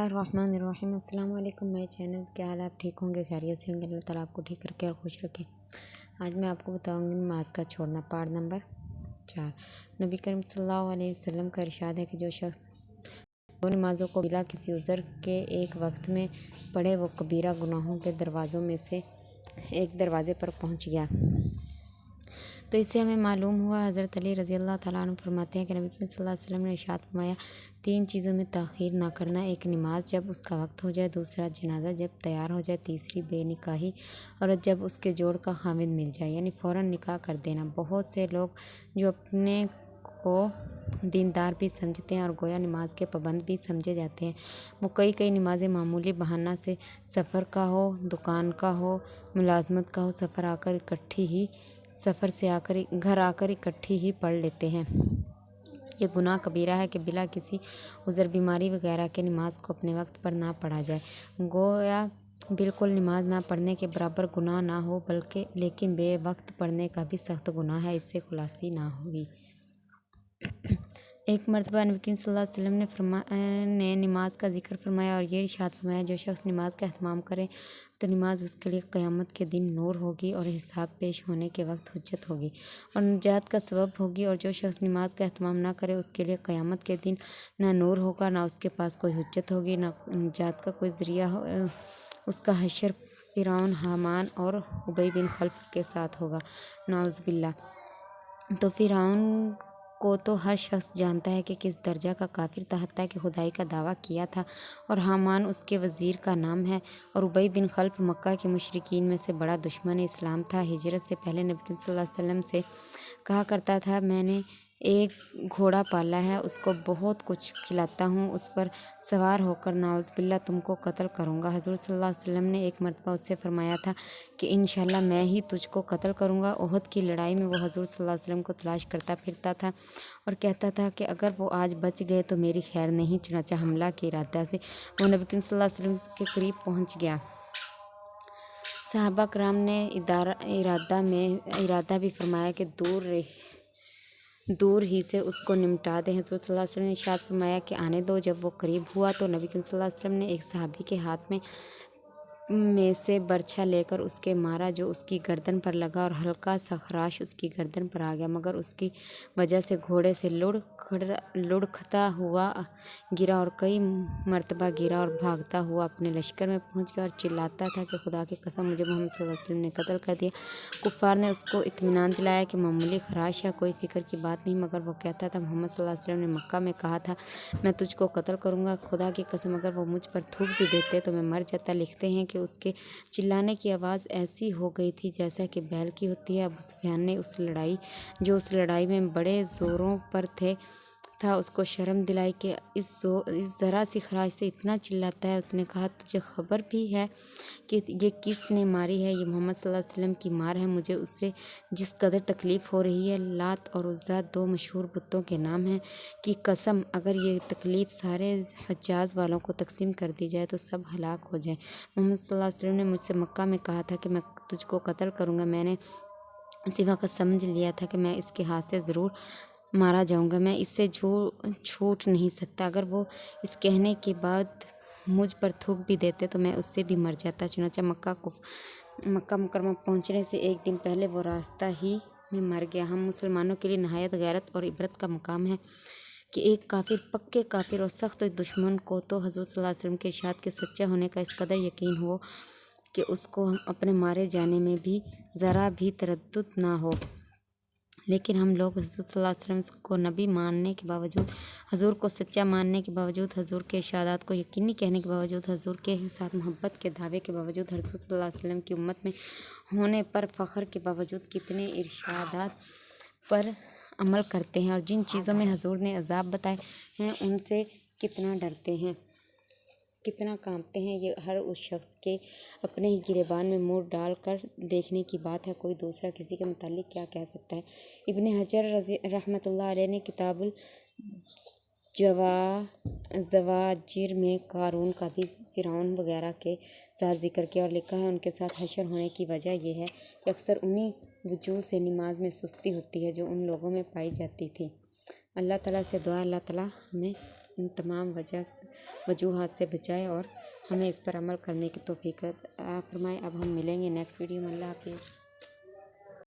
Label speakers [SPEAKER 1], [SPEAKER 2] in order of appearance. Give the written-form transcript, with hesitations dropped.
[SPEAKER 1] الرحمن الرحیم۔ السلام علیکم مائی چینلز، کیا حال؟ آپ ٹھیک ہوں گے، خیریت سے ہوں گے؟ اللہ تعالیٰ آپ کو ٹھیک رکھے اور خوش رکھے۔ آج میں آپ کو بتاؤں گی نماز کا چھوڑنا، پارٹ نمبر 4۔ نبی کریم صلی اللہ علیہ وسلم کا ارشاد ہے کہ جو شخص دو نمازوں کو بلا کسی عذر کے ایک وقت میں پڑھے وہ کبیرہ گناہوں کے دروازوں میں سے ایک دروازے پر پہنچ گیا۔ تو اس سے ہمیں معلوم ہوا، حضرت علی رضی اللہ تعالیٰ عنہ فرماتے ہیں کہ نبی کریم صلی اللہ علیہ وسلم نے ارشاد فرمایا، 3 چیزوں میں تاخیر نہ کرنا: ایک نماز جب اس کا وقت ہو جائے، دوسرا جنازہ جب تیار ہو جائے، تیسری بے نکاحی اور جب اس کے جوڑ کا خاوند مل جائے، یعنی فوراً نکاح کر دینا۔ بہت سے لوگ جو اپنے کو دیندار بھی سمجھتے ہیں اور گویا نماز کے پابند بھی سمجھے جاتے ہیں، وہ کئی نمازیں معمولی بہانہ سے، سفر کا ہو، دکان کا ہو، ملازمت کا ہو، سفر سے گھر آ کر اکٹھی ہی پڑھ لیتے ہیں۔ یہ گناہ کبیرہ ہے کہ بلا کسی عذر، بیماری وغیرہ کے نماز کو اپنے وقت پر نہ پڑھا جائے۔ گویا بالکل نماز نہ پڑھنے کے برابر گناہ نہ ہو، لیکن بے وقت پڑھنے کا بھی سخت گناہ ہے، اس سے خلاصی نہ ہوئی۔ ایک مرتبہ نبی کریم صلی اللہ علیہ وسلم نے نماز کا ذکر فرمایا اور یہ ارشاد فرمایا، جو شخص نماز کا اہتمام کرے تو نماز اس کے لیے قیامت کے دن نور ہوگی اور حساب پیش ہونے کے وقت حجت ہوگی اور نجات کا سبب ہوگی، اور جو شخص نماز کا اہتمام نہ کرے اس کے لیے قیامت کے دن نہ نور ہوگا، نہ اس کے پاس کوئی حجت ہوگی، نہ نجات کا کوئی ذریعہ اس کا حشر فرعون، حامان اور ابی بن خلف کے ساتھ ہوگا، نعوذ باللہ۔ تو فرعون کو تو ہر شخص جانتا ہے کہ کس درجہ کا کافر تھا، حتیٰ کہ خدائی کا دعویٰ کیا تھا، اور حامان اس کے وزیر کا نام ہے، اور ابی بن خلف مکہ کے مشرکین میں سے بڑا دشمن اسلام تھا۔ ہجرت سے پہلے نبی کریم صلی اللہ علیہ وسلم سے کہا کرتا تھا، میں نے ایک گھوڑا پالا ہے، اس کو بہت کچھ کھلاتا ہوں، اس پر سوار ہو کر نعوذ باللہ تم کو قتل کروں گا۔ حضور صلی اللہ علیہ وسلم نے ایک مرتبہ اس سے فرمایا تھا کہ انشاءاللہ میں ہی تجھ کو قتل کروں گا۔ احد کی لڑائی میں وہ حضور صلی اللہ علیہ وسلم کو تلاش کرتا پھرتا تھا اور کہتا تھا کہ اگر وہ آج بچ گئے تو میری خیر نہیں، چنانچہ حملہ کے ارادہ سے وہ نبی کریم صلی اللہ علیہ وسلم کے قریب پہنچ گیا۔ صحابہ کرام نے ارادہ بھی فرمایا کہ دور ہی سے اس کو نمٹا دیں۔ حضور صلی اللہ علیہ وسلم نے ارشاد فرمایا کہ آنے دو۔ جب وہ قریب ہوا تو نبی کریم صلی اللہ علیہ وسلم نے ایک صحابی کے ہاتھ میں سے برچھا لے کر اس کے مارا، جو اس کی گردن پر لگا اور ہلکا سا خراش اس کی گردن پر آ گیا، مگر اس کی وجہ سے گھوڑے سے لڑکھتا ہوا گرا اور کئی مرتبہ گرا اور بھاگتا ہوا اپنے لشکر میں پہنچ گیا اور چلاتا تھا کہ خدا کی قسم مجھے محمد صلی اللہ علیہ وسلم نے قتل کر دیا۔ کفار نے اس کو اطمینان دلایا کہ معمولی خراش ہے، کوئی فکر کی بات نہیں، مگر وہ کہتا تھا محمد صلی اللہ علیہ وسلم نے مکہ میں کہا تھا میں تجھ کو قتل کروں گا، خدا کی قسم اگر وہ مجھ پر تھوک بھی دیتے تو میں مر جاتا۔ لکھتے ہیں کہ اس کے چلانے کی آواز ایسی ہو گئی تھی جیسا کہ بیل کی ہوتی ہے۔ ابو سفیان نے جو اس لڑائی میں بڑے زوروں پر تھا اس کو شرم دلائی کہ اس ذرا سی خراش سے اتنا چلاتا ہے۔ اس نے کہا تجھے خبر بھی ہے کہ یہ کس نے ماری ہے؟ یہ محمد صلی اللہ علیہ وسلم کی مار ہے، مجھے اس سے جس قدر تکلیف ہو رہی ہے، لات اور عزیٰ 2 مشہور بتوں کے نام ہیں کی قسم، اگر یہ تکلیف سارے حجاز والوں کو تقسیم کر دی جائے تو سب ہلاک ہو جائیں۔ محمد صلی اللہ علیہ وسلم نے مجھ سے مکہ میں کہا تھا کہ میں تجھ کو قتل کروں گا، میں نے اسی وقت سمجھ لیا تھا کہ میں اس کے ہاتھ سے ضرور مارا جاؤں گا، میں اس سے چھوٹ نہیں سکتا، اگر وہ اس کہنے کے بعد مجھ پر تھوک بھی دیتے تو میں اس سے بھی مر جاتا۔ چنانچہ مکہ مکرمہ پہنچنے سے ایک دن پہلے وہ راستہ ہی میں مر گیا۔ ہم مسلمانوں کے لیے نہایت غیرت اور عبرت کا مقام ہے کہ ایک پکے کافر اور سخت دشمن کو تو حضور صلی اللہ علیہ وسلم کے ارشاد کے سچے ہونے کا اس قدر یقین ہو کہ اس کو اپنے مارے جانے میں بھی ذرا بھی تردد نہ ہو، لیکن ہم لوگ حضور صلی اللہ علیہ وسلم کو نبی ماننے کے باوجود، حضور کو سچا ماننے کے باوجود، حضور کے ارشادات کو یقینی کہنے کے باوجود، حضور کے ساتھ محبت کے دعوے کے باوجود، حضور صلی اللہ علیہ وسلم کی امت میں ہونے پر فخر کے باوجود کتنے ارشادات پر عمل کرتے ہیں، اور جن چیزوں میں حضور نے عذاب بتائے ہیں ان سے کتنا ڈرتے ہیں، کتنا کانپتے ہیں۔ یہ ہر اس شخص کے اپنے ہی گریبان میں منہ ڈال کر دیکھنے کی بات ہے، کوئی دوسرا کسی کے متعلق کیا کہہ سکتا ہے۔ ابن حجر رحمۃ اللہ علیہ نے کتاب الزواجر میں قارون کا بھی فرعون وغیرہ کے ساتھ ذکر کیا اور لکھا ہے، ان کے ساتھ حشر ہونے کی وجہ یہ ہے کہ اکثر انہی وجوہ سے نماز میں سستی ہوتی ہے جو ان لوگوں میں پائی جاتی تھی۔ اللہ تعالیٰ سے دعا، اللہ تعالیٰ ہمیں ان تمام وجوہات سے بچائے اور ہمیں اس پر عمل کرنے کی توفیق عطا فرمائے۔ اب ہم ملیں گے نیکسٹ ویڈیو میں۔ اللہ حافظ۔